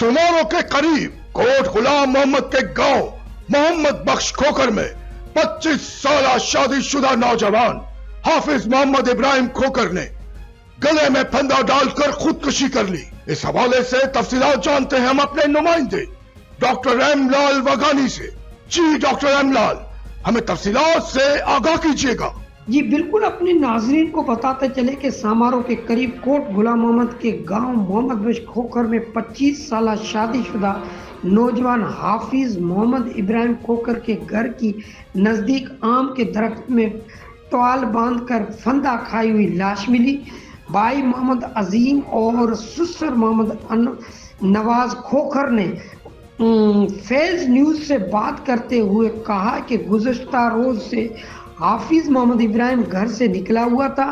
सुनारों के करीब कोट गुलाम मोहम्मद के गांव मोहम्मद बख्श खोखर में 25 साल शादीशुदा नौजवान हाफिज मोहम्मद इब्राहिम खोखर ने गले में फंदा डालकर खुदकुशी कर ली। इस हवाले से तफसीलात जानते हैं हम अपने नुमाइंदे डॉक्टर एम लाल वगानी से। जी डॉक्टर एम लाल, हमें तफसीलात से आगाह कीजिएगा। जी बिल्कुल, अपने नाजरीन को बताते चले कि समारोह के करीब कोट गुलाम मोहम्मद के गांव मोहम्मद बख्श खोखर में 25 साल शादीशुदा नौजवान हाफिज मोहम्मद इब्राहिम खोखर के घर की नजदीक आम के दरख्त में टॉल बांधकर फंदा खाई हुई लाश मिली। भाई मोहम्मद अजीम और ससुर मोहम्मद नवाज खोखर ने फैज न्यूज से बात करते हुए कहा कि गुज़श्ता रोज से हाफिज मोहम्मद इब्राहिम घर से निकला हुआ था।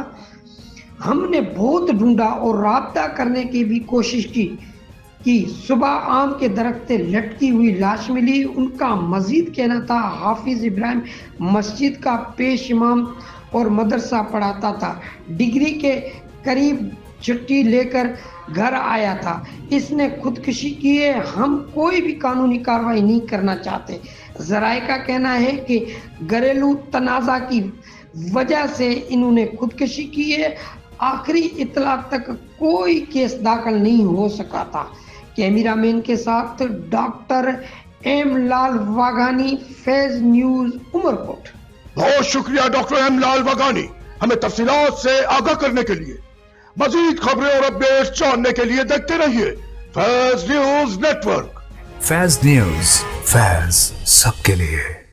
हमने बहुत ढूंढा और राब्ता करने की भी कोशिश की कि सुबह आम के दरख्त से लटकी हुई लाश मिली। उनका मजीद कहना था हाफिज इब्राहिम मस्जिद का पेश इमाम और मदरसा पढ़ाता था। डिग्री के करीब छुट्टी लेकर घर आया था। इसने खुदकुशी की है। हम कोई भी कानूनी कार्रवाई नहीं करना चाहते। ज़राए का कहना है कि घरेलू तनाज़ा की वजह से इन्होंने खुदकुशी की है। आखिरी इत्तला तक कोई केस दाखिल नहीं हो सका था। कैमरामैन के साथ डॉक्टर एम लाल वाघानी, फैज न्यूज, उमरकोट। बहुत शुक्रिया डॉक्टर एम लाल वगानी, हमें तफसीलात से आगाह करने के लिए। मजीद खबरें और अपडेट जानने के लिए देखते रहिए Faiz news network. Faiz news, Faiz सबके लिए।